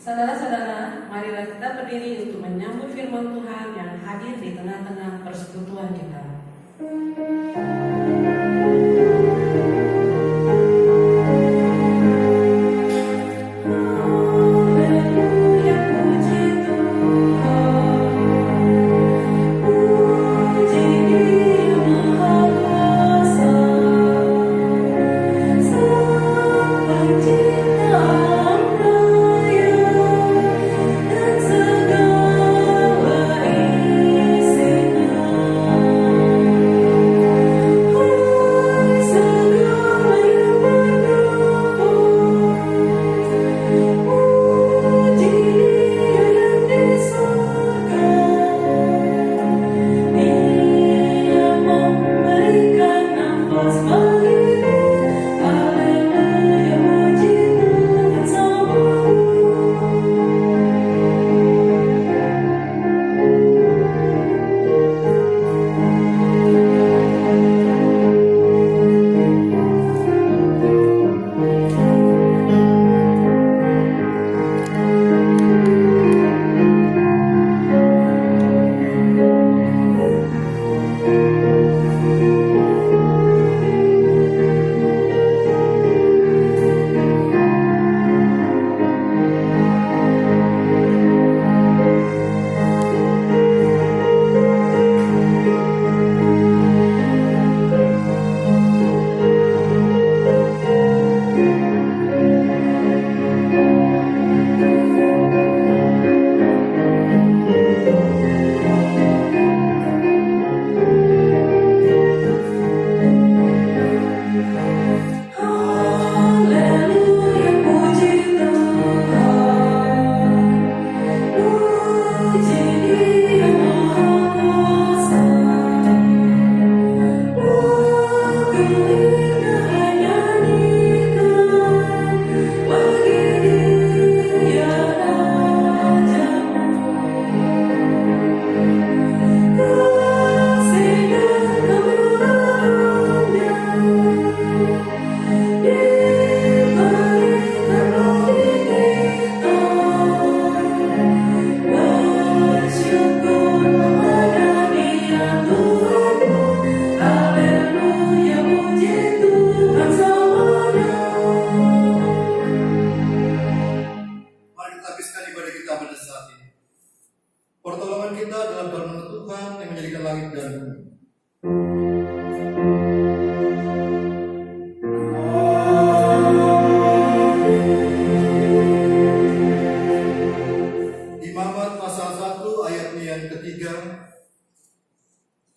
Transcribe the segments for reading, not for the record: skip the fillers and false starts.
Saudara-saudara, marilah kita berdiri untuk menyambut firman Tuhan yang hadir di tengah-tengah persekutuan kita.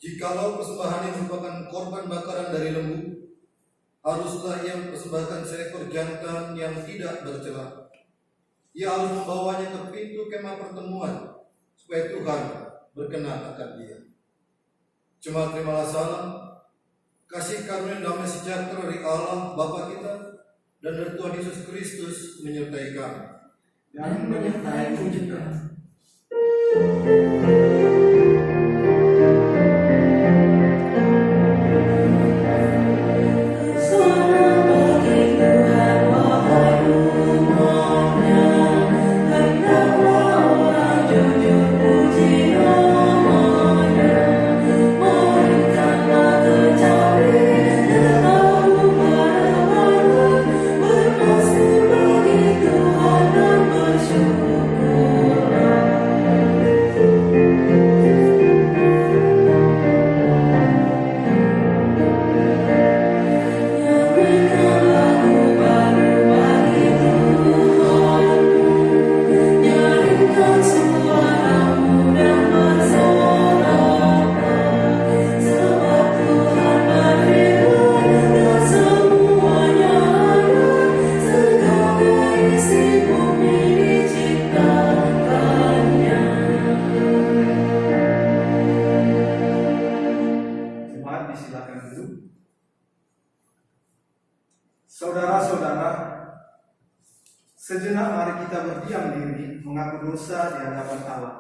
Jikalau persembahan yang merupakan korban bakaran dari lembu, haruslah ia mempersembahkan seekor jantan yang tidak bercela. Ia harus membawanya ke pintu kemah pertemuan, supaya Tuhan berkenan akan dia. Jemaat terimalah salam, kasih karunia damai sejahtera dari Allah Bapa kita dan dari Tuhan Yesus Kristus menyertai kami. Dan menyertai juga. Saudara-saudara, sejenak mari kita berdiam diri mengaku dosa di hadapan Allah.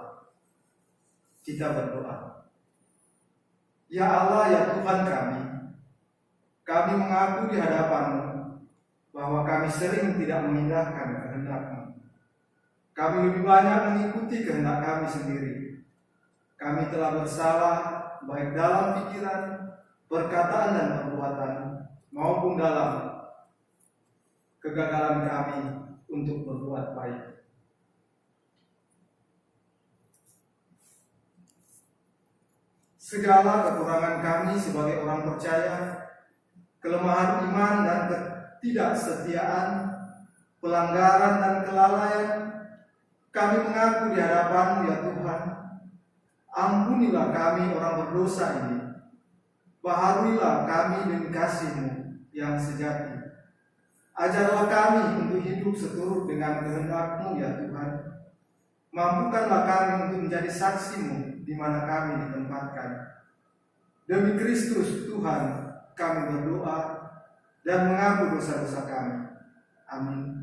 Kita berdoa. Ya Allah, ya Tuhan kami mengaku di hadapan-Mu bahwa kami sering tidak mengindahkan kehendak-Mu. Kami lebih banyak mengikuti kehendak kami sendiri. Kami telah bersalah baik dalam pikiran, perkataan dan perbuatan maupun dalam kegagalan kami untuk berbuat baik. Segala kekurangan kami sebagai orang percaya, kelemahan iman dan ketidaksetiaan, pelanggaran dan kelalaian, kami mengaku di hadapan-Mu ya Tuhan. Ampunilah kami orang berdosa ini. Baharuilah kami demi kasih-Mu yang sejati. Ajarlah kami untuk hidup seturut dengan kehendak-Mu ya Tuhan. Mampukanlah kami untuk menjadi saksi-Mu di mana kami ditempatkan. Demi Kristus Tuhan kami berdoa dan mengaku dosa-dosa kami. Amin.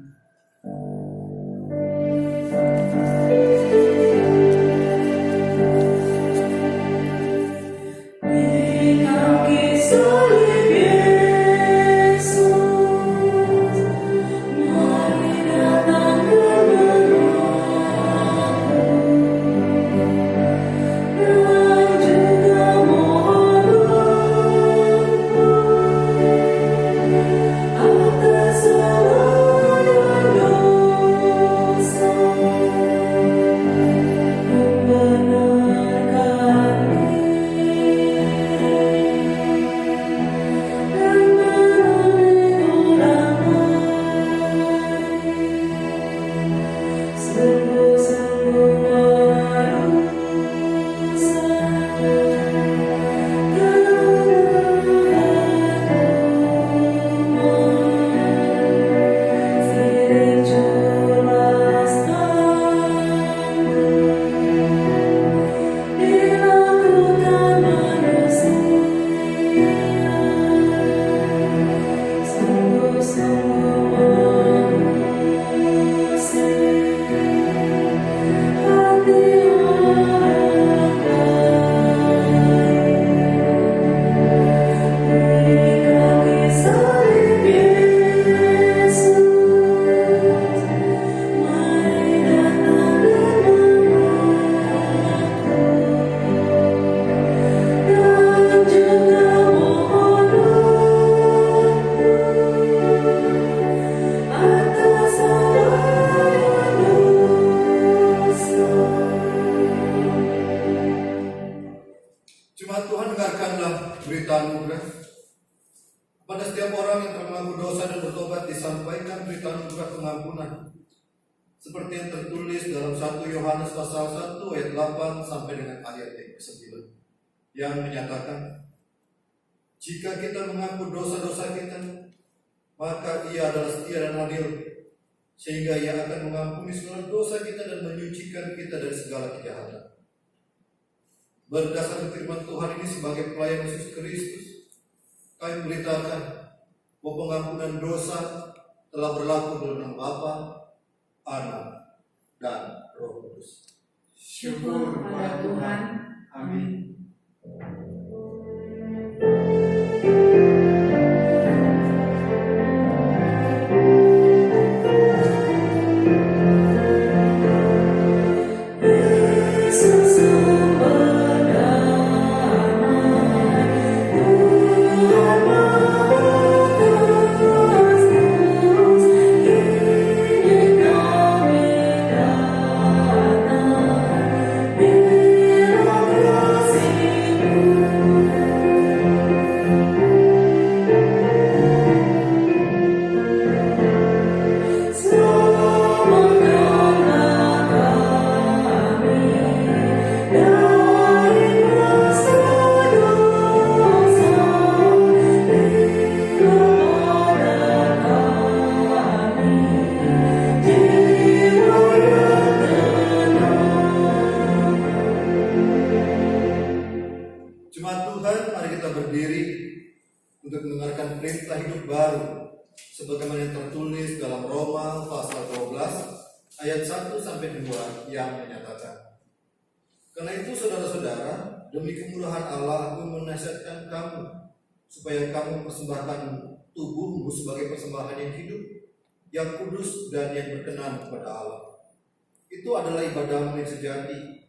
Jemaat Tuhan, dengarkanlah berita anugerah. Pada setiap orang yang telah mengaku dosa dan bertobat disampaikan berita anugerah pengampunan, seperti yang tertulis dalam 1 Yohanes pasal 1 ayat 8 sampai dengan ayat yang ke-9, yang menyatakan, jika kita mengaku dosa-dosa kita, maka Ia adalah setia dan adil, sehingga Ia akan mengampuni segala dosa kita dan menyucikan kita dari segala kejahatan. Berdasarkan firman Tuhan ini sebagai pelayan Yesus Kristus, kami beritakan bahwa pengampunan dosa telah berlaku dalam nama Bapa, Anak, dan Roh Kudus. Syukur kepada Tuhan. Amin. sebagaimana yang tertulis dalam Roma pasal 12 ayat 1 sampai 2 yang menyatakan, karena itu saudara-saudara, demi kemurahan Allah aku menasihatkan kamu supaya kamu persembahkan tubuhmu sebagai persembahan yang hidup, yang kudus dan yang berkenan kepada Allah. itu adalah ibadahmu yang sejati.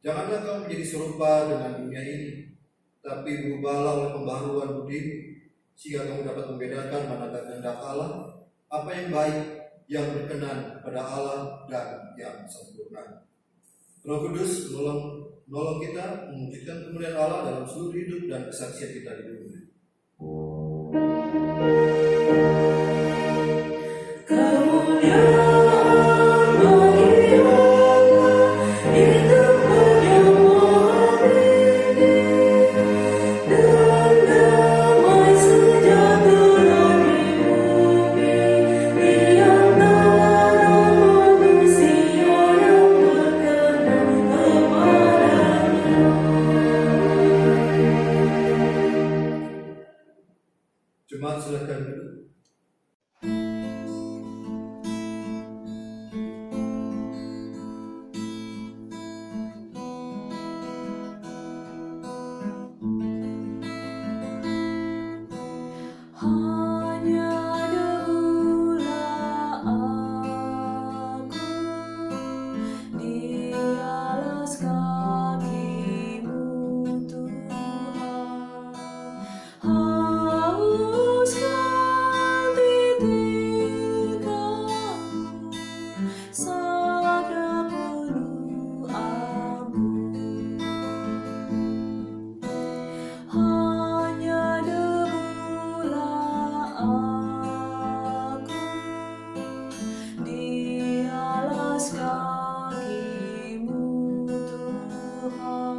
Janganlah kau menjadi serupa dengan dunia ini, tapi berubahlah oleh pembaharuan budimu, sehingga kamu dapat membedakan manakah kehendak Allah, apa yang baik, yang berkenan pada Allah, dan yang sempurna. Roh Kudus menolong kita mewujudkan kemuliaan Allah dalam seluruh hidup dan kesaksian kita di dunia. Jemaat silakan duduk. Hanya debulah aku di alas kaki-Mu Tuhan. Hauskan titik Kamu, sabda penuh ampun. Hanya debulah aku di alas kaki-Mu Tuhan.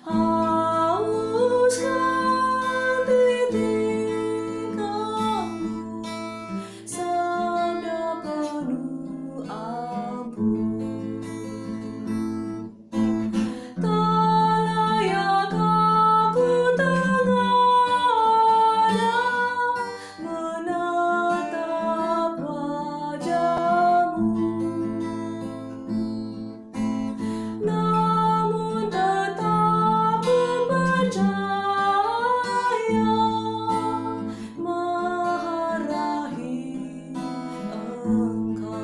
Hauskan titik Kamu, sabda penuh ampun. Tak layak aku tengadah menatap wajah-Mu, namun tetap ku percaya Maha Rahim Engkau.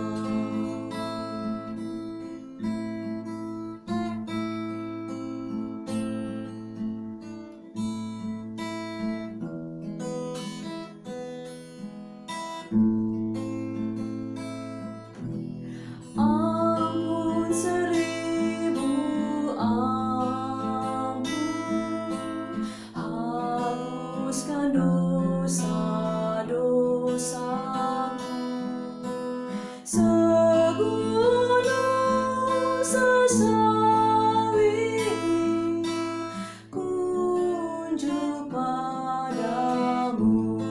Ampun seribu ampun, hapuskan dosa-dosaku, segunung sesal ini kunjuk padamu.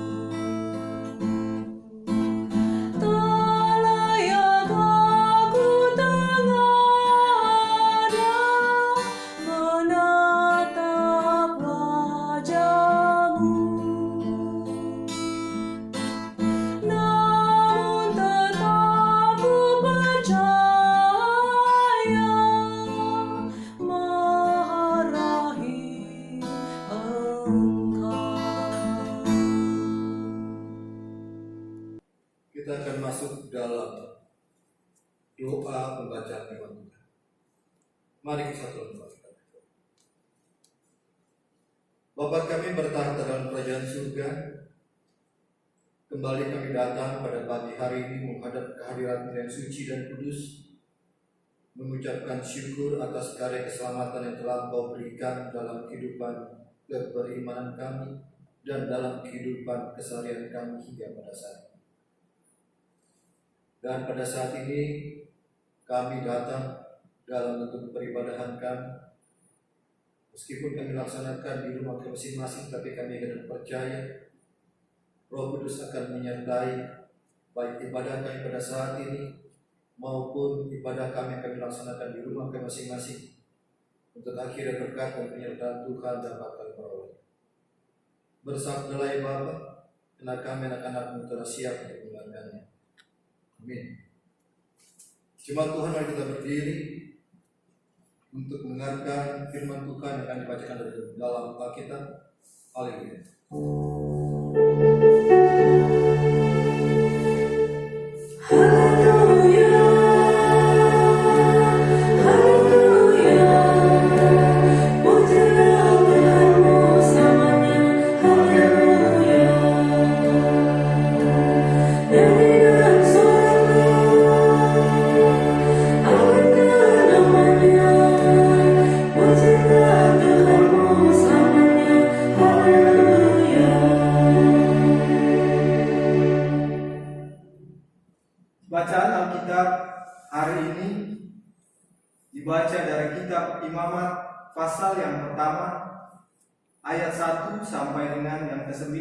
Tak layak aku tengadah menatap wajah-Mu, namun tetap ku percaya Maha Rahim Engkau. Kita akan masuk dalam doa pembacaan firman Tuhan. Mari kita berdoa. Bapa kami bertahta dalam kerajaan surga, kembali kami datang pada pagi hari ini menghadap kehadirat yang suci dan kudus, mengucapkan syukur atas karya keselamatan yang telah Kau berikan dalam kehidupan keberimanan kami dan dalam kehidupan keseharian kami hingga pada saat ini. Dan pada saat ini kami datang dalam bentuk peribadahan kami. Meskipun kami laksanakan di rumah masing-masing, tapi kami akan percaya Roh Kudus akan menyertai baik ibadah kami pada saat ini maupun ibadah kami laksanakan di rumah kami masing-masing, untuk akhirnya berkat dan penyertaan Tuhan dapat kami peroleh. Bersabdalah ya Bapa, karena kami anak-anak-Mu telah siap untuk mendengarkannya. Amin. Jemaat Tuhan, mari kita berdiri untuk mendengarkan firman Tuhan yang akan dibacakan dari dalam Alkitab. Haleluya. Haleluya. Hari ini dibaca dari kitab Imamat pasal yang pertama ayat 1 sampai dengan yang ke-9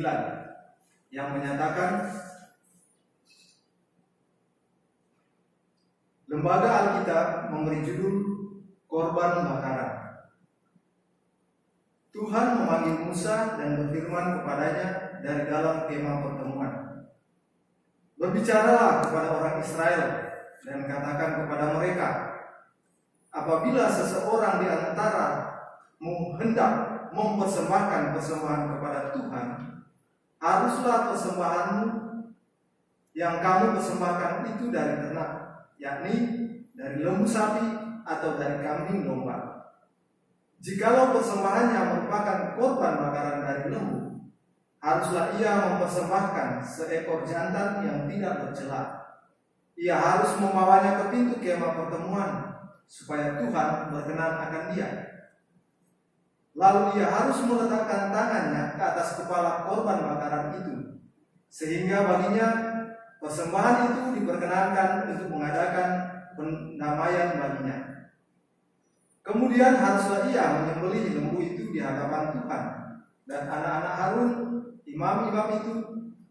yang menyatakan Lembaga Alkitab memberi judul Korban Bakaran. Tuhan memanggil Musa dan berfirman kepadanya dari dalam kemah pertemuan. Berbicaralah kepada orang Israel dan katakan kepada mereka, apabila seseorang di antaramu hendak mempersembahkan persembahan kepada Tuhan, haruslah persembahanmu yang kamu persembahkan itu dari ternak, yakni dari lembu sapi atau dari kambing domba. Jikalau persembahannya merupakan korban bakaran dari lembu, haruslah ia mempersembahkan seekor jantan yang tidak bercela. Ia harus membawanya ke pintu kemah pertemuan, supaya Tuhan berkenan akan dia. Lalu ia harus meletakkan tangannya ke atas kepala korban bakaran itu, sehingga baginya persembahan itu diperkenankan untuk mengadakan pendamaian baginya. Kemudian haruslah ia menyembelih lembu itu di hadapan Tuhan, dan anak-anak Harun, imam-imam itu,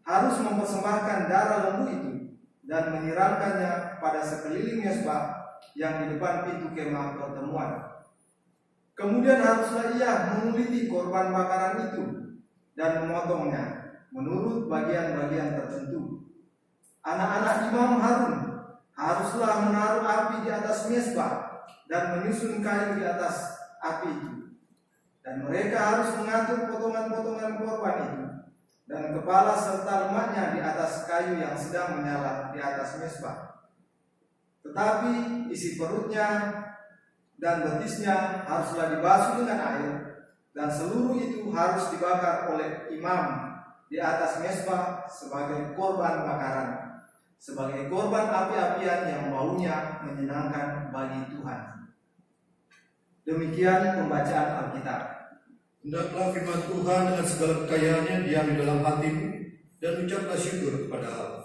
harus mempersembahkan darah lembu itu dan menyiramkannya pada sekeliling mezbah yang di depan pintu kemah pertemuan. Kemudian haruslah ia menguliti korban bakaran itu dan memotongnya menurut bagian-bagian tertentu. Anak-anak imam Harun haruslah menaruh api di atas mezbah dan menyusun kayu di atas api itu. Dan mereka harus mengatur potongan-potongan korban itu dan kepala serta lemaknya di atas kayu yang sedang menyala di atas mezbah. Tetapi isi perutnya dan betisnya haruslah dibasuh dengan air, dan seluruh itu harus dibakar oleh imam di atas mezbah sebagai korban bakaran, sebagai korban api-apian yang baunya menyenangkan bagi Tuhan. Demikian pembacaan Alkitab. Hendaklah firman Tuhan dengan segala kekayaannya diam di dalam hatimu, dan ucaplah syukur kepada Allah.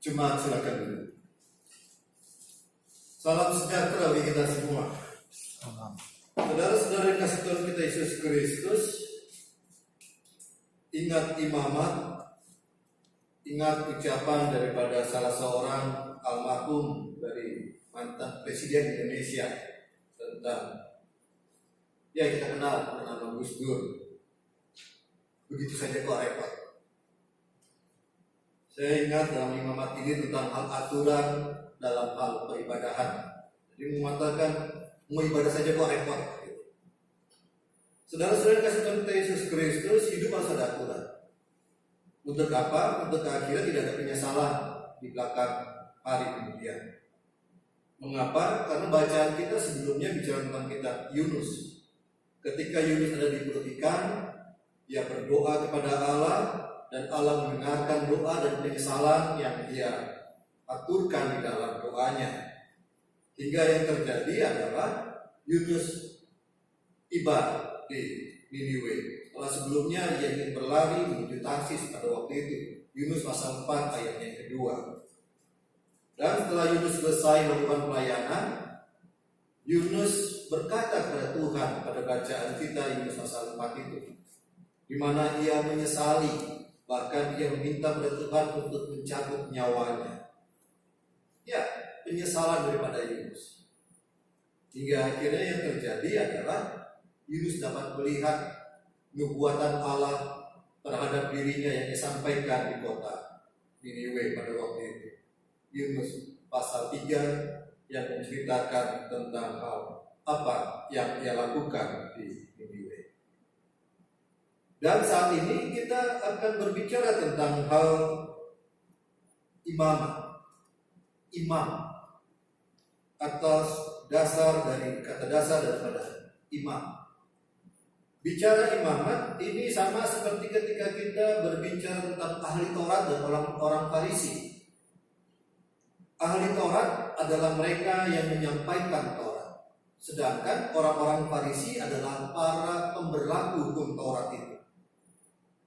Jemaat silakan dulu. Salam sejahtera bagi kita semua. Saudara-saudara yang kasih Tuhan kita Yesus Kristus, ingat imamat, ingat ucapan daripada salah seorang almarhum dari mantan Presiden Indonesia tentang, ya kita kenal bernama Gus Dur. Begitu saja kok repot. Saya ingat dalam imamat ini tentang hal aturan dalam hal peribadahan. Jadi mengatakan mau ibadah saja kok repot. Saudara-saudara kasih Tuhan kita Yesus Kristus, hidup harus ada aturan. Untuk apa? Untuk akhirnya tidak ada penyesalan di belakang hari kemudian. Mengapa? Karena bacaan kita sebelumnya bicara tentang kitab Yunus. Ketika Yunus ada di perut ikan, ia berdoa kepada Allah, dan Allah mendengarkan doa dan penyesalan yang dia aturkan di dalam doanya. Hingga yang terjadi adalah Yunus tiba di Niniwe. Setelah sebelumnya ia ingin berlari menuju Tarsis pada waktu itu. Yunus pasal 4 ayat yang kedua. Dan setelah Yunus selesai melakukan pelayanan, Yunus berkata kepada Tuhan pada bacaan kita Yunus pasal 4 itu, di mana ia menyesali, bahkan ia meminta kepada Tuhan untuk mencabut nyawanya. Ya, penyesalan daripada Yunus. Hingga akhirnya yang terjadi adalah Yunus dapat melihat nubuatan Allah terhadap dirinya yang disampaikan di kota Niniwe pada waktu itu. Yunus pasal 3 yang menceritakan tentang hal apa yang ia lakukan di Niniwe. Dan saat ini kita akan berbicara tentang hal imam. atas dasar dari kata dasar daripada imam. Bicara imamat ini sama seperti ketika kita berbicara tentang ahli Taurat dan orang-orang Farisi. Ahli Taurat adalah mereka yang menyampaikan Taurat, sedangkan orang-orang Farisi adalah para pemberlaku hukum Taurat itu.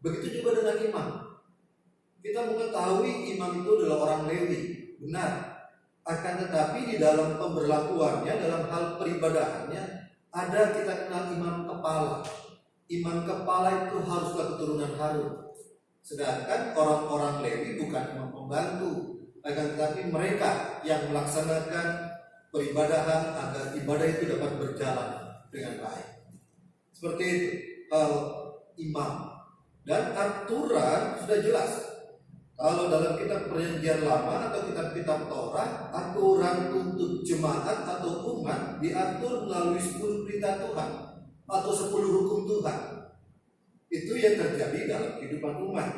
Begitu juga dengan imam. Kita mengetahui imam itu adalah orang Lewi, benar. Akan tetapi di dalam pemberlakuannya, dalam hal peribadahannya, ada kita kenal imam kepala. Imam kepala itu haruslah keturunan Harun. Sedangkan orang-orang Lewi bukan imam pembantu, akan tetapi mereka yang melaksanakan peribadahan agar ibadah itu dapat berjalan dengan baik. Seperti itu hal imam. Dan aturan sudah jelas. Kalau dalam kitab Perjanjian Lama atau kitab-kitab Taurat, aturan untuk jemaat atau umat diatur melalui 10 perintah Tuhan atau 10 hukum Tuhan. Itu yang terjadi dalam kehidupan umat.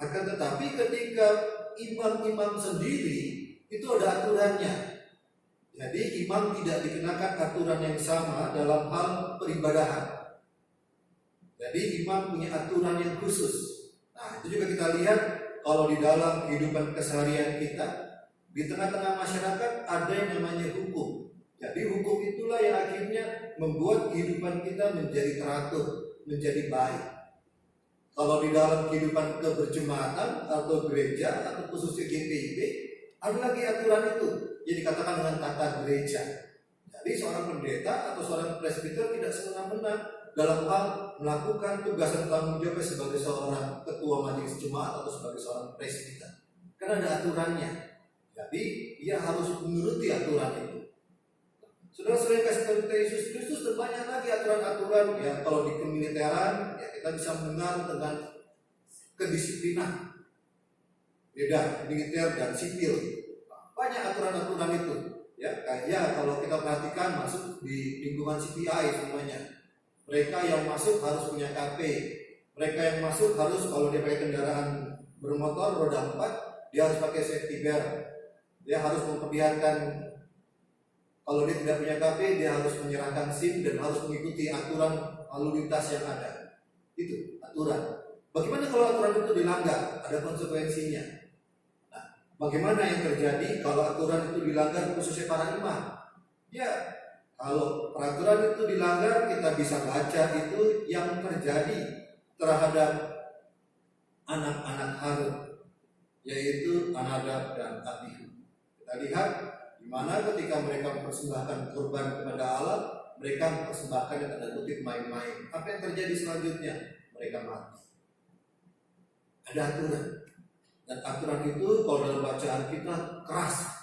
Akan tetapi ketika imam-imam sendiri itu ada aturannya. Jadi imam tidak dikenakan aturan yang sama dalam hal peribadahan. Jadi imam punya aturan yang khusus. Nah, itu juga kita lihat kalau di dalam kehidupan keseharian kita, di tengah-tengah masyarakat ada yang namanya hukum. Jadi hukum itulah yang akhirnya membuat kehidupan kita menjadi teratur, menjadi baik. Kalau di dalam kehidupan keberjemaatan atau gereja atau khususnya GPIB, ada lagi aturan itu yang dikatakan dengan tata gereja. Jadi seorang pendeta atau seorang presbiter tidak semena-mena dalam hal melakukan tugas dan tanggung jawab sebagai seorang ketua majelis jemaat atau sebagai seorang presbiter. Karena ada aturannya. Jadi dia harus menuruti aturan itu. Saudara-saudara kasih Tuhan Yesus Kristus, dan banyak lagi aturan-aturan ya. Kalau di kemiliteran ya kita bisa mendengar tentang kedisiplinan. Beda militer dan sipil. Banyak aturan-aturan itu. Ya, kayak kalau kita perhatikan masuk di lingkungan CPI semuanya. Mereka yang masuk harus punya KP. Mereka yang masuk harus, kalau dia pakai kendaraan bermotor roda 4, dia harus pakai safety belt. Dia harus memperlihatkan, kalau dia tidak punya KP, dia harus menyerahkan SIM dan harus mengikuti aturan lalu lintas yang ada. Itu aturan. Bagaimana kalau aturan itu dilanggar? Ada konsekuensinya. Nah, bagaimana yang terjadi kalau aturan itu dilanggar khususnya para imam? Ya, kalau peraturan itu dilanggar, kita bisa baca itu yang terjadi terhadap anak-anak Harun, yaitu Nadab dan Abihu. Kita lihat di mana ketika mereka mempersembahkan kurban kepada Allah, mereka mempersembahkan yang tanda kutip main-main. Apa yang terjadi selanjutnya? Mereka mati. Ada aturan. Dan aturan itu kalau dalam bacaan kita keras.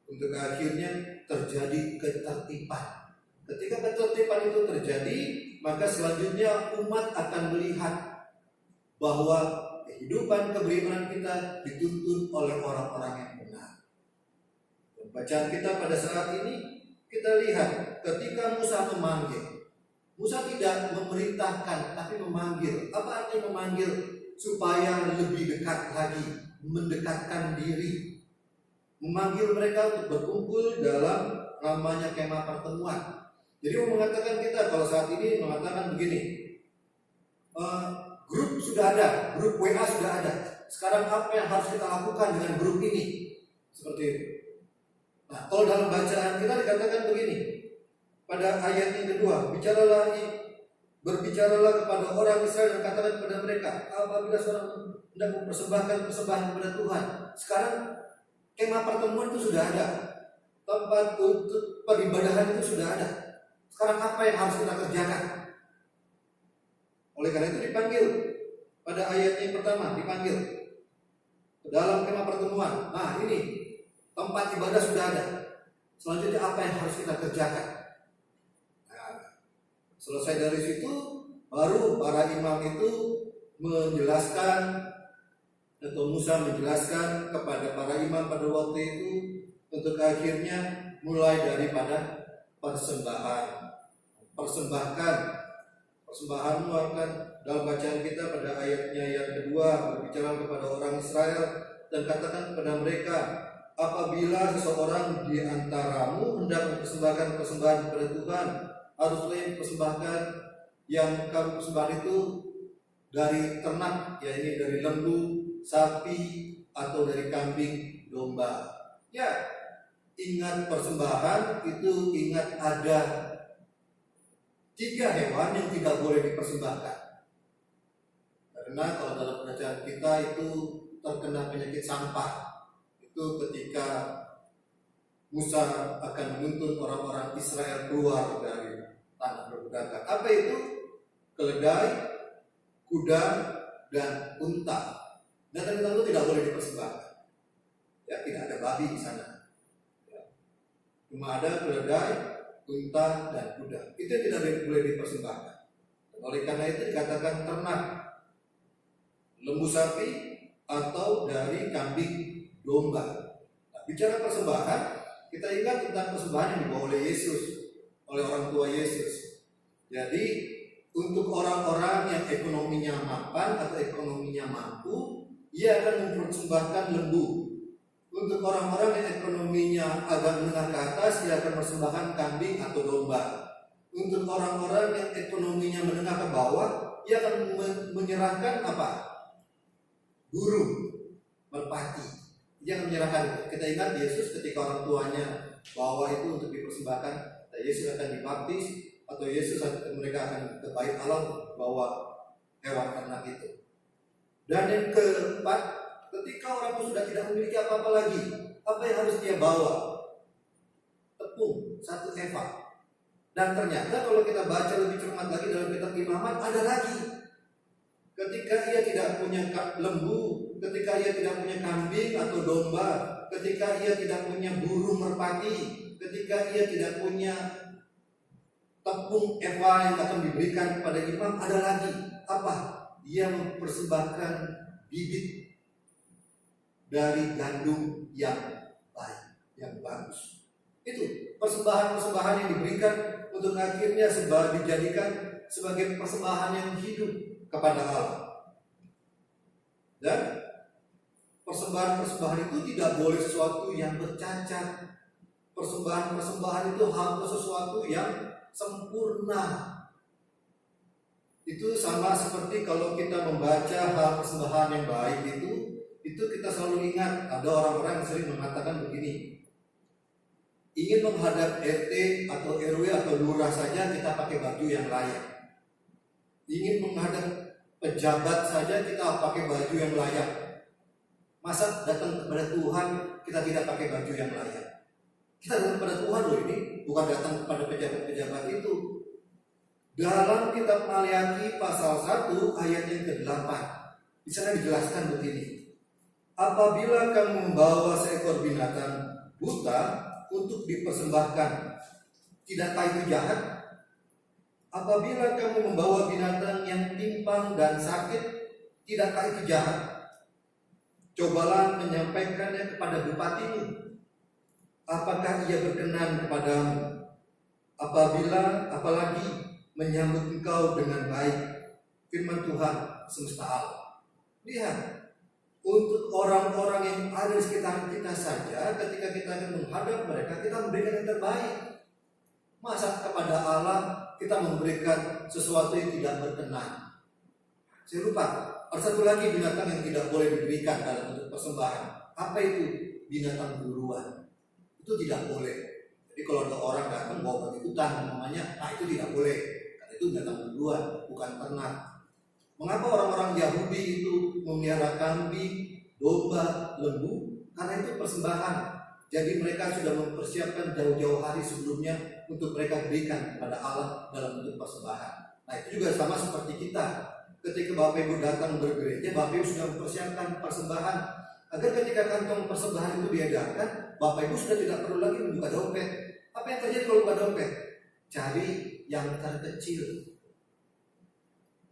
Untuk akhirnya terjadi ketertiban. Ketika ketertiban itu terjadi, maka selanjutnya umat akan melihat bahwa kehidupan keberimanan kita dituntun oleh orang-orang yang benar. Dan bacaan kita pada saat ini, kita lihat ketika Musa memanggil, Musa tidak memerintahkan tapi memanggil. Apa artinya memanggil? Supaya lebih dekat lagi, mendekatkan diri, memanggil mereka untuk berkumpul dalam namanya kemah pertemuan. Jadi mau mengatakan kita kalau saat ini mengatakan begini, grup sudah ada, grup WA sudah ada. Sekarang apa yang harus kita lakukan dengan grup ini? Seperti itu. Nah, kalau dalam bacaan kita dikatakan begini, pada ayat yang kedua, berbicaralah kepada orang Israel dan katakan kepada mereka, apabila seorang hendak mempersembahkan persembahan kepada Tuhan. Sekarang kemah pertemuan itu sudah ada, tempat untuk peribadahan itu sudah ada. Sekarang apa yang harus kita kerjakan? Oleh karena itu dipanggil pada ayat yang pertama, dipanggil ke dalam kemah pertemuan. Nah, ini tempat ibadah sudah ada. Selanjutnya apa yang harus kita kerjakan? Nah, selesai dari situ, baru para imam itu menjelaskan, atau Musa menjelaskan kepada para imam pada waktu itu untuk akhirnya mulai daripada persembahan. Persembahanmu akan, dalam bacaan kita pada ayatnya yang kedua, berbicara kepada orang Israel dan katakan kepada mereka, apabila seseorang di antaramu hendak mempersembahkan persembahan kepada Tuhan, haruslah yang persembahkan yang kamu persembahkan itu dari ternak, yakni dari lembu, sapi, atau dari kambing, domba. Ya, ingat persembahan itu, ingat ada 3 hewan yang tidak boleh dipersembahkan. Karena kalau dalam bacaan kita itu terkena penyakit sampah. Itu ketika Musa akan menuntun orang-orang Israel keluar dari tanah perbudakan. Apa itu? Keledai, kuda, dan unta. Dan itu tidak boleh dipersembahkan. Ya, tidak ada babi di sana. Ya. Cuma ada keledai, unta, dan kuda. Itu tidak boleh dipersembahkan. Dan oleh karena itu dikatakan ternak, lembu sapi, atau dari kambing domba. Nah, bicara persembahan, kita ingat tentang persembahan yang dibawa oleh Yesus, oleh orang tua Yesus. Jadi untuk orang-orang yang ekonominya mapan atau ekonominya mampu, ia akan mempersembahkan lembu. Untuk orang-orang yang ekonominya agak menengah ke atas, ia akan mempersembahkan kambing atau domba. Untuk orang-orang yang ekonominya menengah ke bawah, ia akan menyerahkan apa? Burung merpati. Dia akan menyerahkan itu. Kita ingat Yesus ketika orang tuanya bawa itu untuk dipersembahkan, Yesus akan dibaptis atau mereka akan ke bait Allah bawa hewan ternak itu. Dan yang keempat, ketika orang itu sudah tidak memiliki apa-apa lagi, apa yang harus dia bawa? Tepung 1 eva. Dan ternyata kalau kita baca lebih cermat lagi dalam kitab Imamat, ada lagi. Ketika ia tidak punya lembu, ketika ia tidak punya kambing atau domba, ketika ia tidak punya burung merpati, ketika ia tidak punya tepung eva yang akan diberikan kepada imam, ada lagi. Apa? Dia mempersembahkan bibit dari gandum yang baik, yang bagus. Itu persembahan-persembahan yang diberikan untuk akhirnya dijadikan sebagai persembahan yang hidup kepada Allah. Dan persembahan-persembahan itu tidak boleh sesuatu yang bercacat. Persembahan-persembahan itu harus sesuatu yang sempurna. Itu sama seperti kalau kita membaca hal persembahan yang baik itu kita selalu ingat. Ada orang-orang yang sering mengatakan begini, ingin menghadap RT atau RW atau lurah saja kita pakai baju yang layak. Ingin menghadap pejabat saja kita pakai baju yang layak. Masa datang kepada Tuhan kita tidak pakai baju yang layak? Kita datang kepada Tuhan loh ini, bukan datang kepada pejabat-pejabat itu. Dalam kitab Maliaki pasal 1 ayat yang ke-8, di sana dijelaskan begini. Apabila kamu membawa seekor binatang buta untuk dipersembahkan, tidakkah itu jahat? Apabila kamu membawa binatang yang timpang dan sakit, tidakkah itu jahat? Cobalah menyampaikannya kepada bupatimu. Apakah ia berkenan kepadamu? Apalagi menyambut engkau dengan baik. Firman Tuhan semesta alam. Lihat, untuk orang-orang yang ada di sekitar kita saja, ketika kita akan menghadap mereka, kita memberikan yang terbaik. Masa kepada Allah kita memberikan sesuatu yang tidak berkenan? Saya lupa, ada satu lagi binatang yang tidak boleh diberikan dalam bentuk persembahan. Apa itu? Binatang buruan. Itu tidak boleh. Jadi kalau ada orang datang bawa babi hutan namanya, itu tidak boleh. Karena itu binatang buruan, bukan ternak. Mengapa orang-orang Yahudi itu memelihara kambing, domba, lembu? Karena itu persembahan. Jadi mereka sudah mempersiapkan jauh-jauh hari sebelumnya untuk mereka berikan kepada Allah dalam bentuk persembahan. Nah itu juga sama seperti kita. Ketika Bapak Ibu datang bergereja, Bapak Ibu sudah mempersiapkan persembahan agar ketika kantong persembahan itu diedarkan, Bapak Ibu sudah tidak perlu lagi membuka dompet. Apa yang terjadi kalau buka dompet? Cari yang terkecil.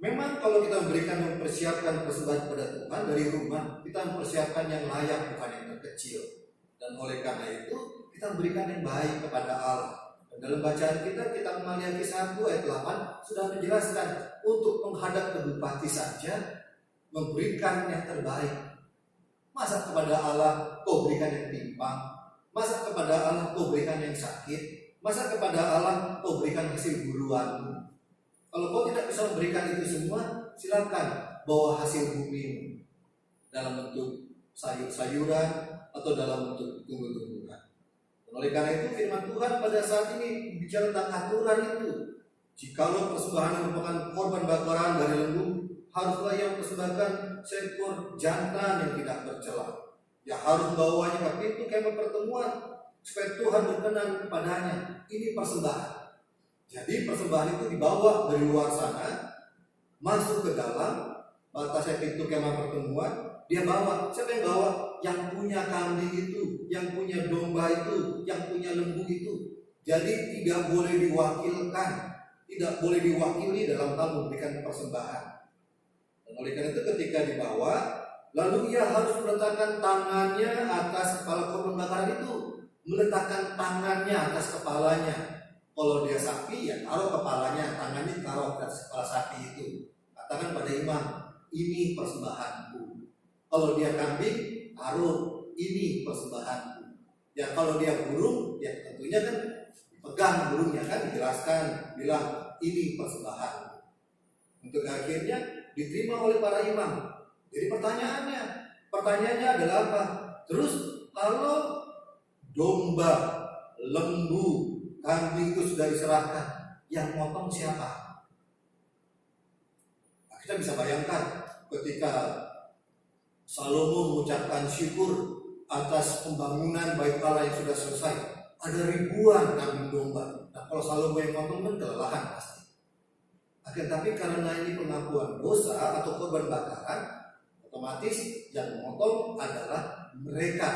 Memang kalau kita mempersiapkan persembahan kepada Tuhan dari rumah, kita mempersiapkan yang layak, bukan yang terkecil. Dan oleh karena itu kita memberikan yang baik kepada Allah. Dan dalam bacaan kita Maliaki 1 ayat 8 sudah menjelaskan untuk menghadap ke bupati saja memberikan yang terbaik. Masa kepada Allah kau berikan yang timpang? Masa kepada Allah kau berikan yang sakit? Masa kepada Allah kau berikan hasil buruanmu? Kalau kau tidak bisa memberikan itu semua, silakan bawa hasil bumimu dalam bentuk sayur-sayuran atau dalam bentuk tumbuh-tumbuhan. Oleh karena itu firman Tuhan pada saat ini bicara tentang aturan itu. Jikalau persembahan merupakan korban bakaran dari lembu, haruslah yang persembahkan seekor jantan yang tidak bercela. Ya harus membawanya ke pintu kemah pertemuan supaya Tuhan berkenan kepadanya. Ini persembahan. Jadi persembahan itu dibawa dari luar sana, masuk ke dalam batasnya pintu kemah pertemuan, dia bawa. Siapa yang bawa? Yang punya kambing itu, yang punya domba itu, yang punya lembu itu. Jadi tidak boleh diwakilkan, tidak boleh diwakili dalam hal memberikan persembahan. Dan oleh karena itu ketika dibawa, lalu ia harus meletakkan tangannya atas kepala korban bakaran itu, meletakkan tangannya atas kepalanya. Kalau dia sapi, ya taruh kepalanya, tangannya taruh atas kepala sapi itu. Katakan pada imam, ini persembahanku. Kalau dia kambing, taruh, ini persembahanku. Ya kalau dia burung, ya tentunya kan pegang burungnya kan, dijelaskan, bilang ini persembahanku. Untuk akhirnya diterima oleh para imam. Jadi pertanyaannya adalah apa? Terus kalau domba, lembu, kambing itu sudah diserahkan, yang motong siapa? Nah, kita bisa bayangkan ketika Salomo mengucapkan syukur atas pembangunan bait Allah yang sudah selesai, ada ribuan kambing domba. Nah, kalau Salomo yang motong kan kelelahan pasti. Akan tapi karena ini pengakuan dosa atau korban bakaran, otomatis yang memotong adalah mereka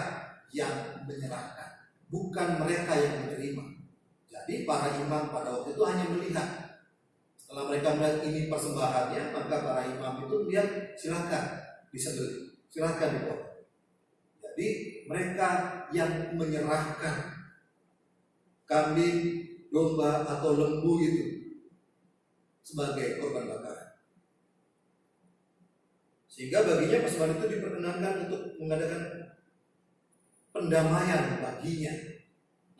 yang menyerahkan, bukan mereka yang menerima. Jadi para imam pada waktu itu hanya melihat. Setelah mereka melihat ini persembahannya, maka para imam itu melihat silakan disembelih, silakan dipotong. Jadi mereka yang menyerahkan kambing, domba atau lembu itu sebagai korban bakaran. Sehingga baginya persembahan itu diperkenankan untuk mengadakan pendamaian baginya.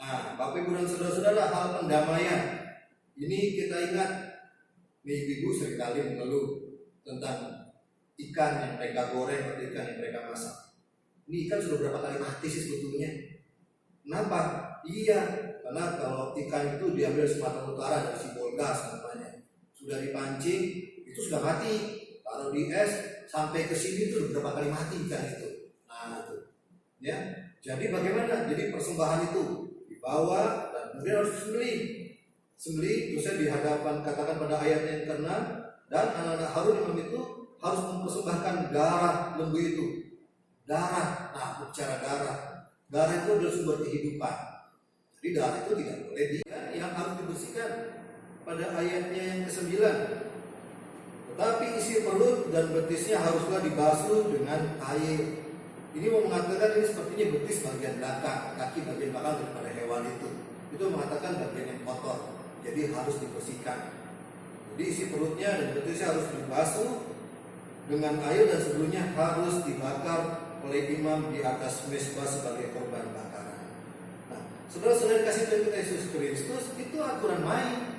Nah, Bapak Ibu dan Saudara-saudara, hal pendamaian ini kita ingat, nih ibu seringkali mengeluh tentang ikan yang mereka goreng atau ikan yang mereka masak. Ini ikan sudah berapa kali mati sih sebetulnya? Kenapa? Iya, karena kalau ikan itu diambil dari Sumatera Utara, dari Sibolgas namanya, sudah dipancing, itu sudah mati. Taruh di es, sampai ke sini itu berapa kali mati ikan itu. Nah itu, ya. Jadi bagaimana? Jadi persembahan itu dibawa dan kemudian harus sembelih terusnya di hadapan, katakan pada ayat yang ke-6, dan anak-anak Harun imam itu harus mempersembahkan darah lembu itu. Darah, nah bicara darah itu adalah sumber kehidupan. Jadi darah itu tidak boleh yang harus dibersihkan pada ayatnya yang ke-9. Tetapi isi perut dan betisnya haruslah dibasuh dengan air. Ini mau mengatakan ini sepertinya betis bagian belakang, kaki bagian belakang daripada hewan itu. Itu mengatakan bagian yang kotor, jadi harus dibersihkan. Jadi isi perutnya dan betisnya harus dibasuh dengan air dan sebelumnya harus dibakar oleh imam di atas mezbah sebagai korban bakaran. Nah, saudara-saudara kasih Tuhan kita Yesus Kristus itu aturan main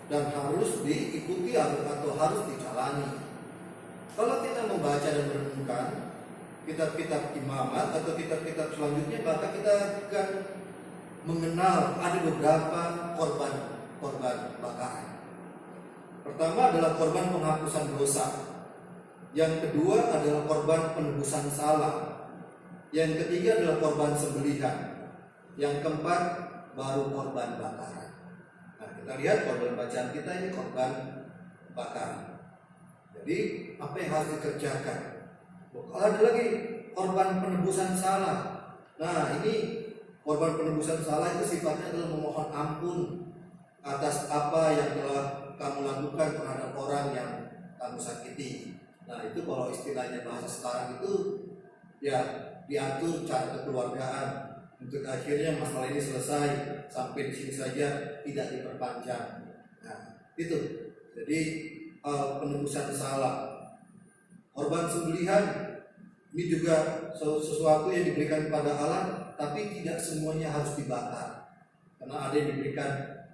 dan harus diikuti atau harus dijalani. Kalau kita membaca dan merenungkan kitab-kitab imamat atau kitab-kitab selanjutnya, maka kita akan mengenal ada beberapa korban bakaran. Pertama adalah korban penghapusan dosa. Yang kedua adalah korban penebusan salah. Yang ketiga adalah korban sembelihan. Yang keempat baru korban bakaran. Nah, kita lihat korban bacaan kita ini korban bakaran. Jadi apa yang harus dikerjakan? Ada lagi korban penebusan salah. Nah, ini korban penebusan salah itu sifatnya adalah memohon ampun atas apa yang telah kamu lakukan terhadap orang yang kamu sakiti. Nah, itu kalau istilahnya bahasa sekarang itu ya diatur cara kekeluargaan untuk akhirnya masalah ini selesai sampai di sini saja, tidak diperpanjang. Nah, itu. Jadi penebusan salah. Korban sembelihan Ini juga sesuatu yang diberikan kepada Allah, tapi tidak semuanya harus dibakar. Karena ada yang diberikan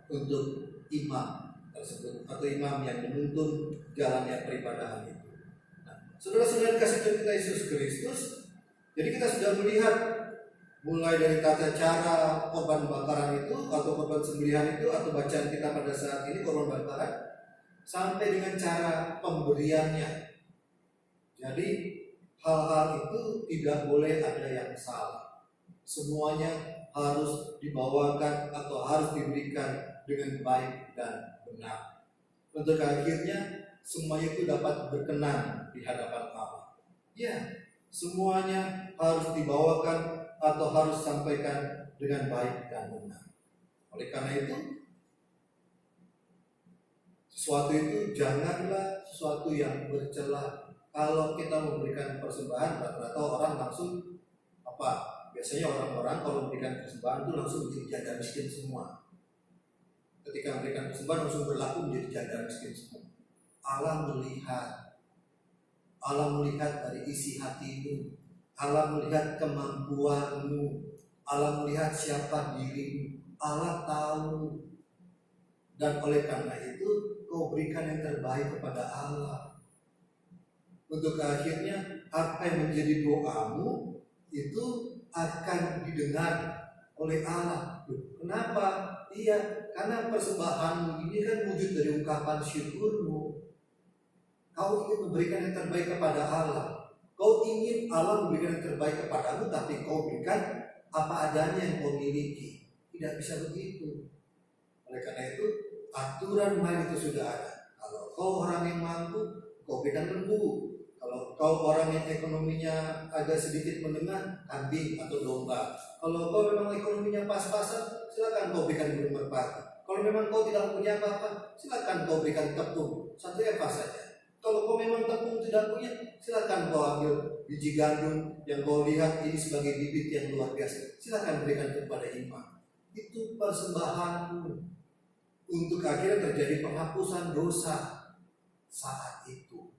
untuk imam tersebut atau imam yang menuntun jalannya peribadahan itu. Nah, saudara-saudara kasih Tuhan kita Yesus Kristus, jadi kita sudah melihat mulai dari tata cara korban bakaran itu atau korban sembelihan itu atau bacaan kita pada saat ini korban bakaran sampai dengan cara pemberiannya. Jadi hal-hal itu tidak boleh ada yang salah. Semuanya harus dibawakan atau harus diberikan dengan baik dan benar. Untuk akhirnya semuanya itu dapat berkenan di hadapan Allah. Ya, semuanya harus dibawakan atau harus sampaikan dengan baik dan benar. Oleh karena itu, sesuatu itu janganlah sesuatu yang bercela. Kalau kita memberikan persembahan, rata-rata orang langsung biasanya orang-orang kalau memberikan persembahan itu langsung menjadi janda miskin semua. Ketika memberikan persembahan langsung berlaku menjadi janda miskin semua. Allah melihat dari isi hatimu, Allah melihat kemampuanmu, Allah melihat siapa dirimu, Allah tahu. Dan oleh karena itu kau berikan yang terbaik kepada Allah. Untuk akhirnya apa yang menjadi doamu itu akan didengar oleh Allah. Kenapa? Iya, karena persembahanmu ini kan wujud dari ungkapan syukurmu. Kau ingin memberikan yang terbaik kepada Allah. Kau ingin Allah memberikan yang terbaik kepadamu, tapi kau berikan apa adanya yang kau miliki. Tidak bisa begitu. Oleh karena itu aturan main itu sudah ada. Kalau kau orang yang mampu, kau berikan lembu. Kalau kau orang yang ekonominya agak sedikit menengah, kambing atau domba. Kalau kau memang ekonominya pas-pasan, silakan kau berikan burung merpati. Kalau memang kau tidak punya apa-apa, silakan kau berikan tepung, satu eva saja. Kalau kau memang tepung tidak punya, silakan kau ambil biji gandum yang kau lihat ini sebagai bibit yang luar biasa. Silakan berikan kepada imam. Itu persembahanmu untuk akhirnya terjadi penghapusan dosa saat itu.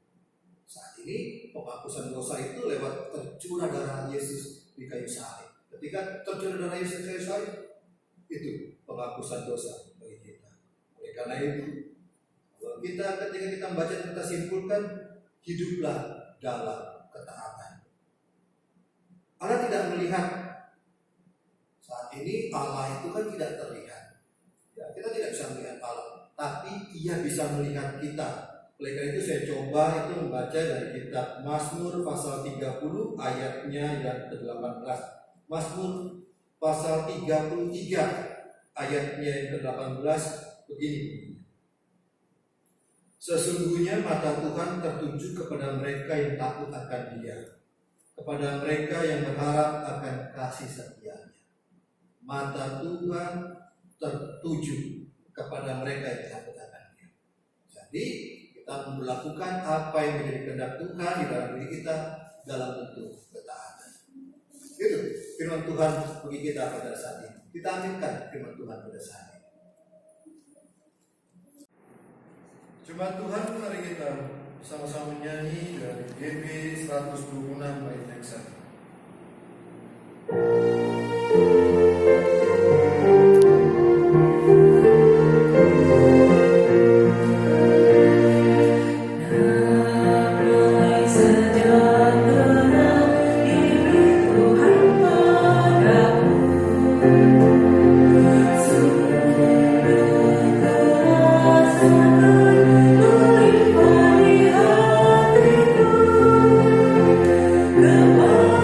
Saat ini penghapusan dosa itu lewat tercurah darah Yesus di kayu salib. Ketika tercurah darah Yesus di kayu salib, itu penghapusan dosa bagi kita. Oleh karena itu, ketika kita membaca dan kita simpulkan, hiduplah dalam ketaatan. Allah tidak melihat. Saat ini Allah itu kan tidak terlihat. Ya, kita tidak bisa melihat Allah, tapi Ia bisa melihat kita. Oleh karena itu saya coba itu membaca dari kitab Mazmur pasal 30 ayatnya yang ke-18. Mazmur pasal 33 ayatnya yang ke-18 begini. Sesungguhnya mata Tuhan tertuju kepada mereka yang takut akan Dia, kepada mereka yang berharap akan kasih setia-Nya. Mata Tuhan tertuju kepada mereka yang takut akan Dia. Jadi kita melakukan apa yang menjadi kehendak Tuhan di dalam diri kita dalam bentuk ketaatan. Itu firman Tuhan bagi kita pada saat ini. Kita aminkan firman Tuhan pada saat ini. Jemaat Tuhan, mari kita sama-sama menyanyi dari GB 126 bait yang 1. Goodbye.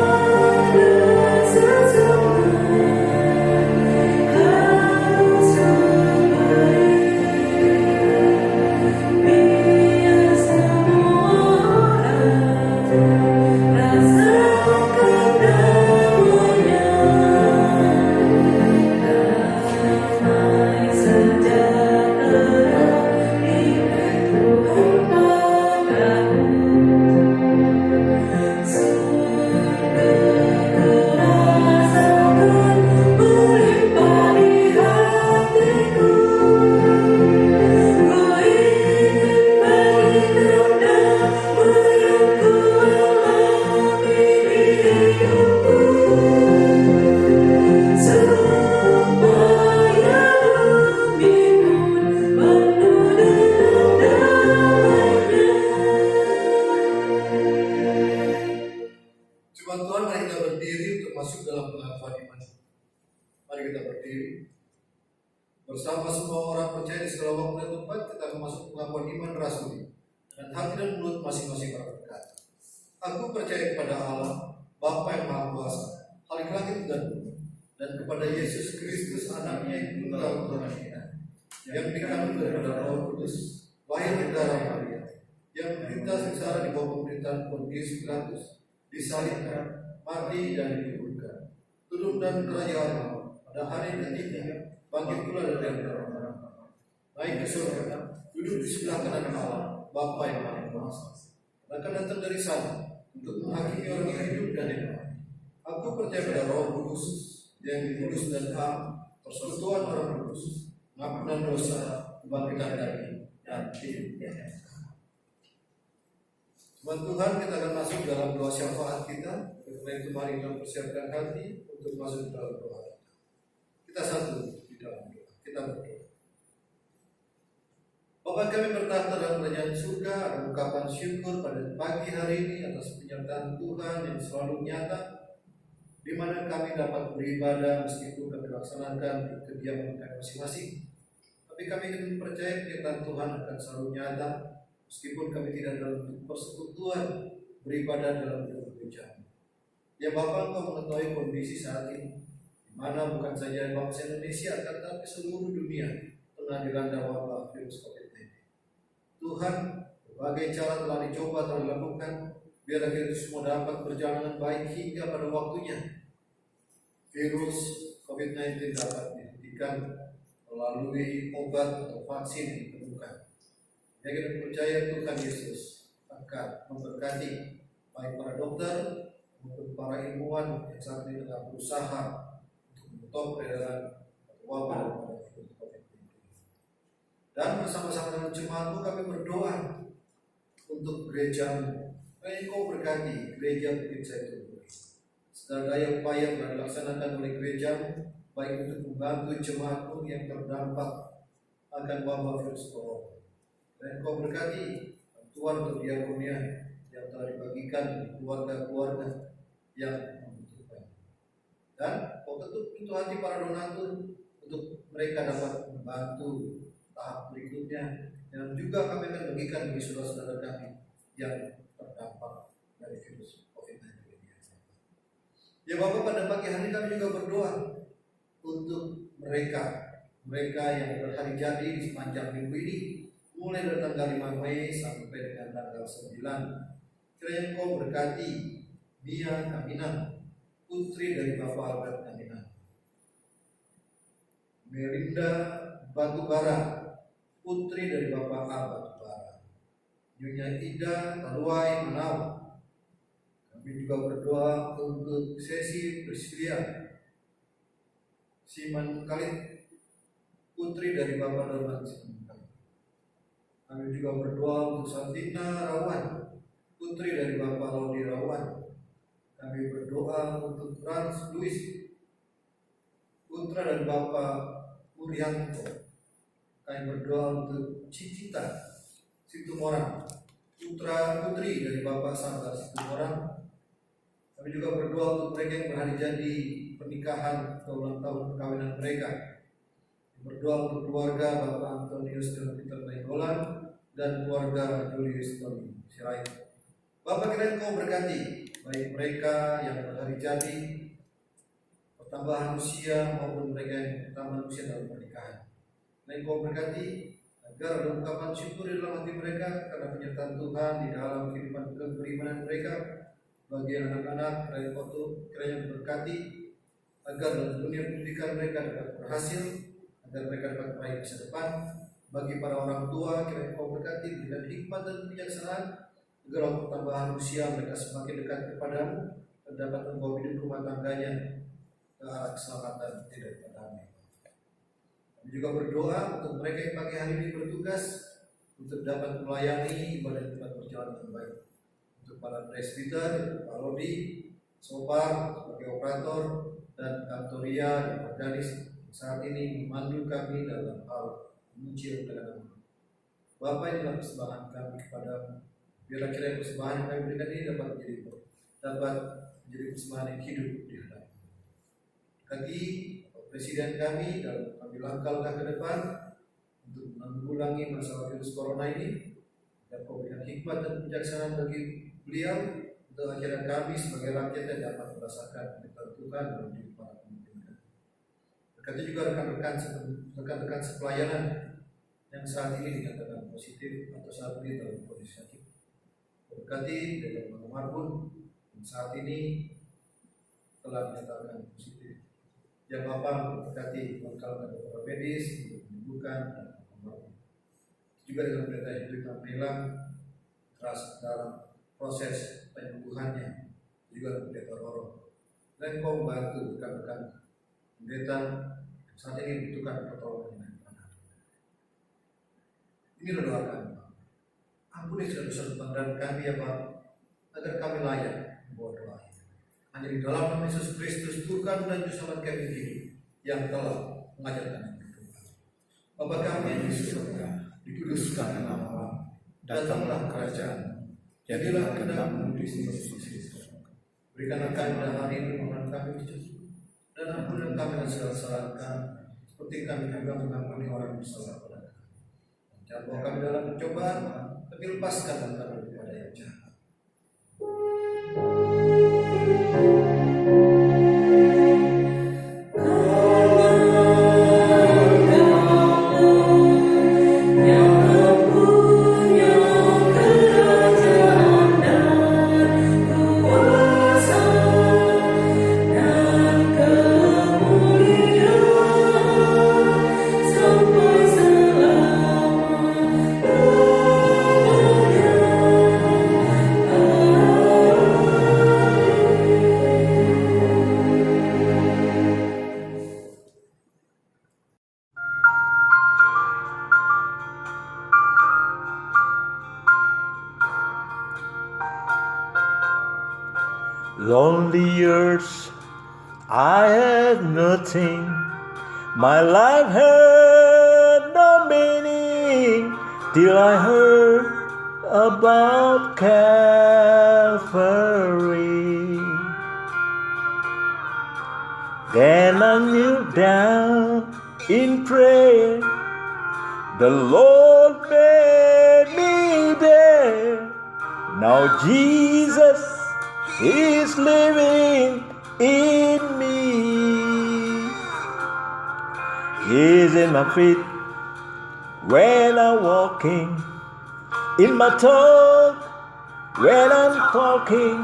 semua orang percaya di segala waktu dan tempat kita akan masuk pengakuan iman rasuli dengan hati dan mulut masing-masing berkata, aku percaya kepada Allah, Bapa yang Maha Kuasa, Khalik langit dan bumi, dan kepada Yesus Kristus anaknya yang tunggal Tuhan kita, yang dikandung daripada Roh Kudus, lahir dari darah Maria, yang menderita sengsara di bawah pemerintahan Pontius Pilatus, disalibkan, mati dan dikuburkan, turun dan kerajaan Allah pada hari ketiga, bangkit pula dari antara orang, naik ke surga, duduk di sebelah kanan Allah, Bapa yang Maha Kuasa, akan datang dari sana untuk menghakimi orang yang hidup dan yang mati. Aku percaya pada Roh Kudus yang kudus dan hak, persekutuan orang kudus, pengampunan dosa, kebangkitan dari dan hidup. Tuhan Tuhan, kita akan masuk dalam doa syafaat kita. Karena itu mari kita persiapkan hati untuk masuk dalam doa. Kita satu di dalam doa. Kita berdoa. Bapa kami bertahta dalam kerajaan surga, ada ungkapan syukur pada pagi hari ini atas penyertaan Tuhan yang selalu nyata, di mana kami dapat beribadah meskipun kami laksanakan di kediaman kami masing-masing. Tapi kami ingin percaya penyertaan Tuhan akan selalu nyata, meskipun kami tidak dalam persekutuan beribadah dalam gereja. Ya Bapa, Engkau mengetahui kondisi saat ini, di mana bukan saja bangsa Indonesia, tetapi seluruh dunia tengah dilanda wabah virus COVID-19. Tuhan, berbagai cara telah dicoba, telah dilakukan, biar akhirnya itu semua dapat berjalan dengan baik hingga pada waktunya virus COVID-19 dapat dihentikan melalui obat atau vaksin yang ditemukan. Ya, kita percaya Tuhan Yesus akan memberkati baik para dokter maupun para ilmuwan yang saat ini tengah berusaha untuk menutup peredaran wabah virus COVID-19. Dan bersama-sama dengan jemaatmu kami berdoa untuk gerejamu. Engkau berkati gereja Bukit Zaitun. Segala daya upaya yang telah dilaksanakan oleh gerejamu, baik untuk membantu jemaatmu yang terdampak akan wabah virus corona. Dan Engkau berkati bantuan untuk diakonia yang telah dibagikan keluarga-keluarga yang membutuhkan. Dan Kau ketuk pintu hati para donatur untuk mereka dapat membantu tahap berikutnya, dan juga kami akan bagikan bagi saudara-saudara kami yang terdampak dari virus COVID-19 ini. Ya Bapak, pada pagi hari kami juga berdoa untuk mereka yang berhari jadi di sepanjang minggu ini, mulai dari tanggal 5 Mei sampai dengan tanggal 9. Kiranya Engkau berkati Mia Aminah, putri dari Bapak Albert Aminah, Melinda Batubara, putri dari Bapak Albert Batubara, Nyonya Ida Taluai Manau. Kami juga berdoa untuk Sesi Priscilia Siman Khalid, putri dari Bapak Dorman Siman Khalid. Kami juga berdoa untuk Santina Rawan, putri dari Bapak Laudi Rawan. Kami berdoa untuk Frans Luis, putra dari Bapak Murianto. Kami berdoa untuk Cicita Situmorang, putra-putri dari Bapak Sanggar Situmorang. Kami juga berdoa untuk mereka yang berhari jadi pernikahan atau ulang tahun perkawinan mereka. Berdoa untuk keluarga Bapak Antonius dan Peter Nainggolan dan keluarga Julius Tony Sirait. Bapak, kiranya Engkau berkati baik mereka yang berhari jadi pertambahan usia maupun mereka yang pertambahan usia dalam pernikahan. Dan Engkau berkati agar ada ungkapan syukur di dalam hati mereka karena penyertaan Tuhan di dalam kehidupan keberimanan mereka. Bagi anak-anak, kiranya berkati agar dalam dunia pendidikan mereka dapat berhasil, agar mereka dapat baik masa depan. Bagi para orang tua, kiranya Engkau berkati dengan hikmat dan kebijaksanaan agar waktu tambahan usia mereka semakin dekat kepadamu dan dapat membawa hidup rumah tangganya ke arah keselamatan tidak damai. Kami juga berdoa untuk mereka yang pagi hari ini bertugas untuk dapat melayani ibadah tempat berjalan dengan baik. Untuk para presbiter, Pak Rodi, Sopar sebagai operator, dan Kantoria dan organis saat ini memandu kami dalam hal memuji dan Bapak, inilah persembahan kami kepadamu. Biarlah kiranya persembahan yang kami berikan ini dapat menjadi persembahan yang hidup di hadapan. Kaki Presiden kami dalam ambil langkah ke depan untuk menanggulangi masalah virus corona ini, dan Kau berikan hikmat dan kebijaksanaan bagi beliau untuk akhirnya kami sebagai rakyat yang dapat merasakan berkat Tuhan dalam hidup para pemimpin. Berkati juga rekan-rekan sepelayanan yang saat ini dinyatakan positif atau saat ini dalam kondisi sakit. Berkati dari Marbun yang saat ini telah dinyatakan positif. Ya Bapak, berkati lengkapkan para medis untuk menyembuhkan dan Marbun. Juga dengan perintah itu kita menilang keras dalam proses penyembuhannya, juga pendeta Roro. Dan Kau membantu rekan-rekan pendeta saat ini membutuhkan pertolongan. Ini doa kami. Ampuni segala dosa dan kami ya Pak, agar kami layak membawa doa ini. Hanya di dalam nama Yesus Kristus Tuhan dan Juru Selamat kami ini yang telah mengajarkan berdoa. Bapa kami yang di surga, dikuduskan namamu, datanglah kerajaan, jadilah kehendak-Mu di sini. Berikanlah kami pada hari ini makanan kami, dan ampunilah kami dan segala kesalahan kami, seperti kami juga mengampuni orang yang bersalah pada kami. Jangan bawa kami dalam pencobaan, tapi lepaskan kami daripada yang jahat. Lonely years, I had nothing. My life had no meaning till I heard about Calvary. Then I kneel down in prayer. The Lord made me there. Now Jesus is living in me. He's in my feet when I'm walking, in my talk when I'm talking,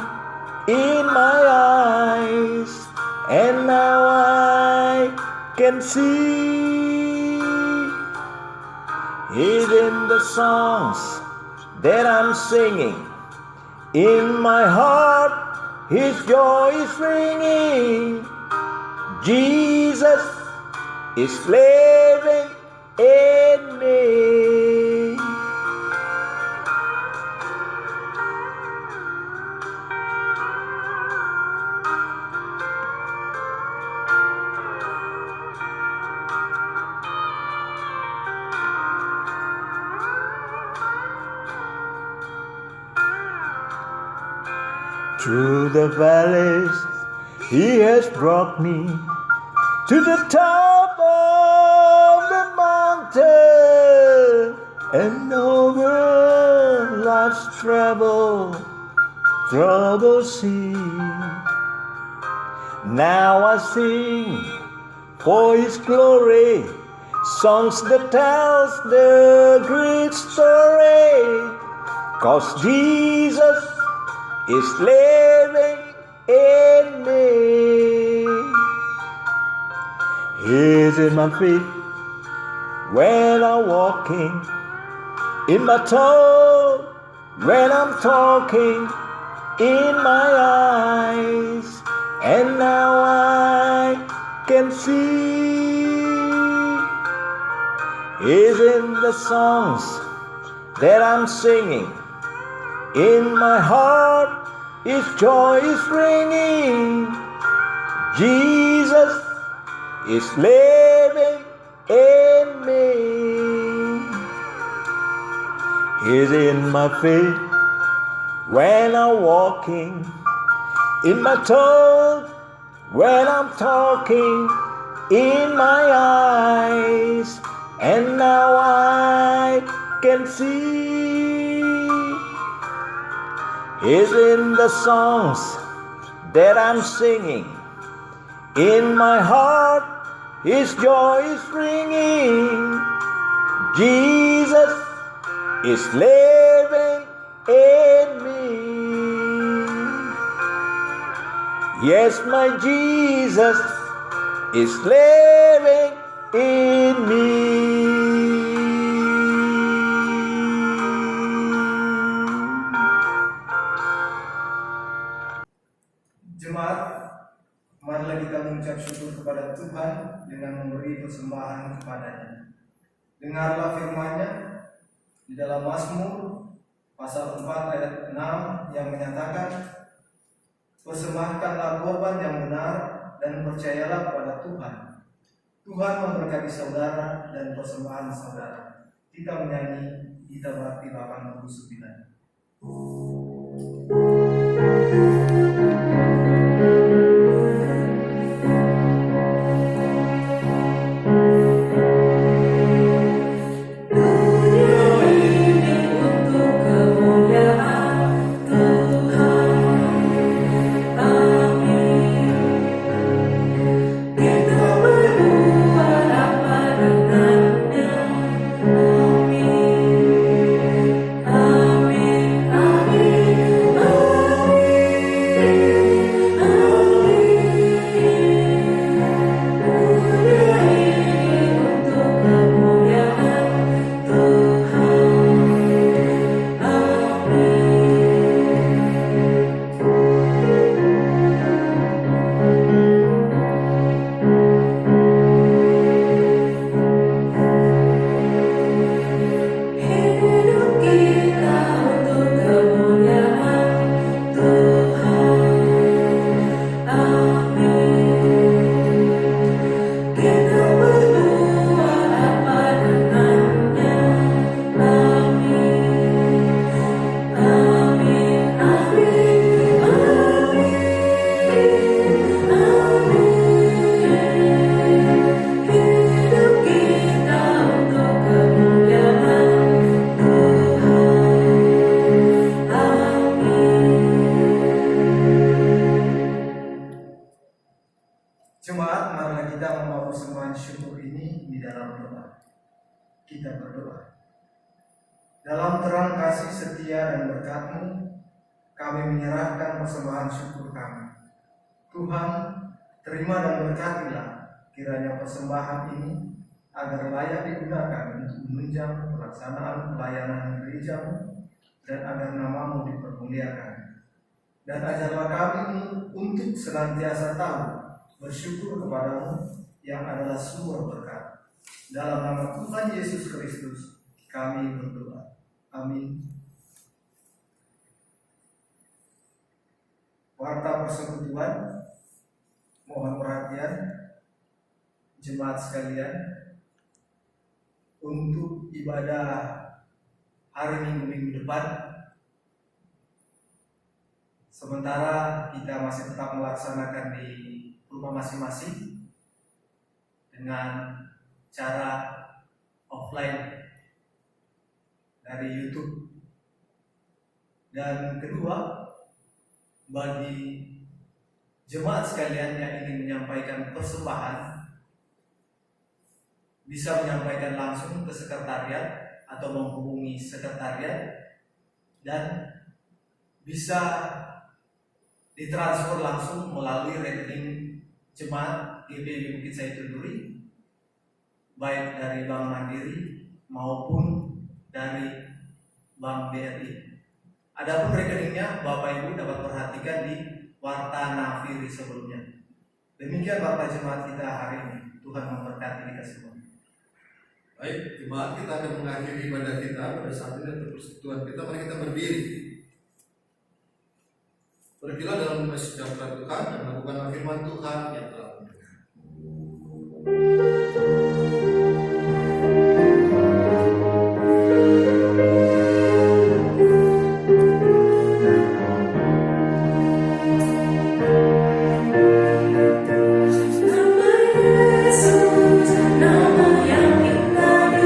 in my eyes, and now I can see. He's in the songs that I'm singing. In my heart, His joy is ringing. Jesus is living in me. Through the valleys, He has brought me to the top of the mountain, and over life's troubled sea. Now I sing for His glory, songs that tells the great story, 'cause Jesus is living in me. He's in my feet when I'm walking, in my talk when I'm talking, in my eyes, and now I can see. He's in the songs that I'm singing. In my heart, His joy is ringing. Jesus is living in me. He's in my feet when I'm walking, in my talk when I'm talking, in my eyes, and now I can see is in the songs that I'm singing. In my heart, His joy is ringing. Jesus is living in me. Yes, my Jesus is living in me. Jemaat, marilah kita mengucap syukur kepada Tuhan dengan memberi persembahan kepada-Nya. Dengarlah firman-Nya di dalam Mazmur pasal 4 ayat 6 yang menyatakan, persembahkanlah korban yang benar dan percayalah kepada Tuhan. Tuhan memberkati saudara dan persembahan saudara. Kita menyanyi Gita Bakti 89. Jemaat, marilah kita membawa persembahan syukur ini di dalam doa. Kita berdoa. Dalam terang kasih setia dan berkat-Mu, kami menyerahkan persembahan syukur kami. Tuhan, terima dan berkatilah kiranya persembahan ini agar layak digunakan untuk menunjang pelaksanaan pelayanan gereja-Mu dan agar nama-Mu dipermuliakan. Dan ajarlah kami untuk senantiasa tahu bersyukur kepada-Mu yang adalah sumber berkat. Dalam nama Tuhan Yesus Kristus kami berdoa. Amin. Warta persekutuan, mohon perhatian jemaat sekalian untuk ibadah hari Minggu depan. Sementara kita masih tetap melaksanakan di rumah masing-masing dengan cara offline dari YouTube. Dan kedua, bagi jemaat sekalian yang ingin menyampaikan persembahan, bisa menyampaikan langsung ke sekretariat atau menghubungi sekretariat, dan bisa ditransfer langsung melalui rekening jemaat GPIB Bukit Zaitun Duri, baik dari Bank Mandiri maupun dari Bank BRI. Adapun rekeningnya Bapak Ibu dapat perhatikan di Warta Nafiri sebelumnya. Demikian Bapak jemaat kita hari ini. Tuhan memberkati kita semua. Baik, jemaat, kita akan mengakhiri ibadah kita pada saat ini untuk persekutuan kita. Mari kita berdiri. Pergilah dalam damai sejahtera Tuhan dan lakukanlah firman Tuhan yang telah mendengar. Nama Yesus, nama yang indah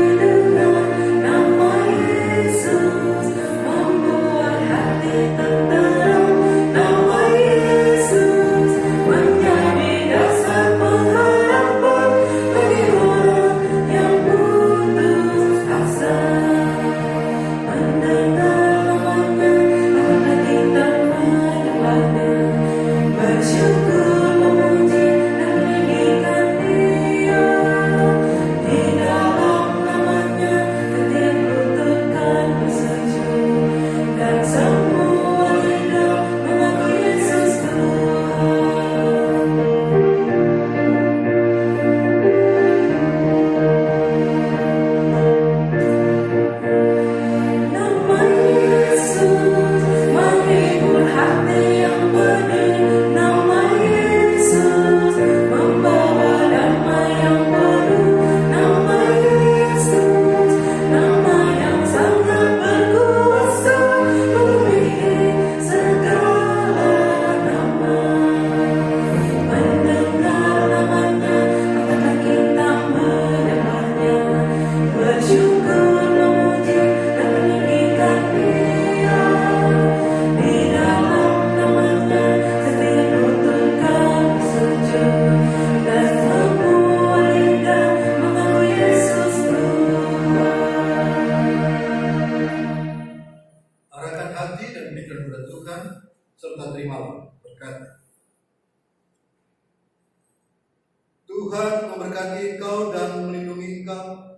terimalah berkat. Tuhan memberkati engkau dan melindungi engkau.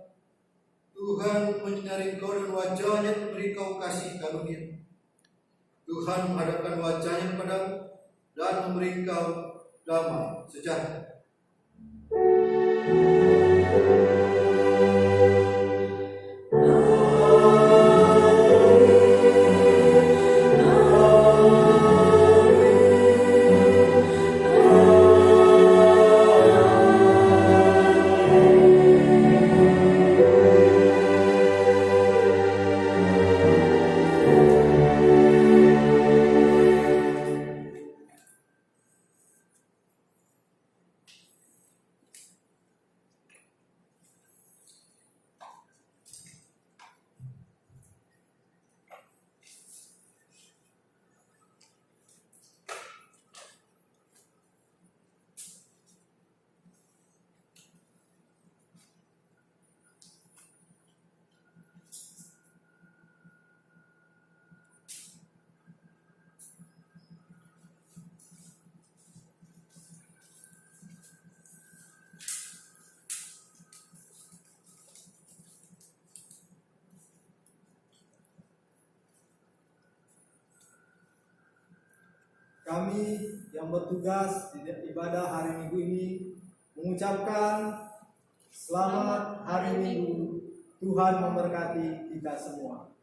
Tuhan menyinari engkau dan wajahnya memberi kau kasih karunia. Tuhan menghadapkan wajahnya kepadamu dan memberi engkau damai sejahtera. Kami yang bertugas di ibadah hari Minggu ini mengucapkan selamat hari Minggu. Tuhan memberkati kita semua.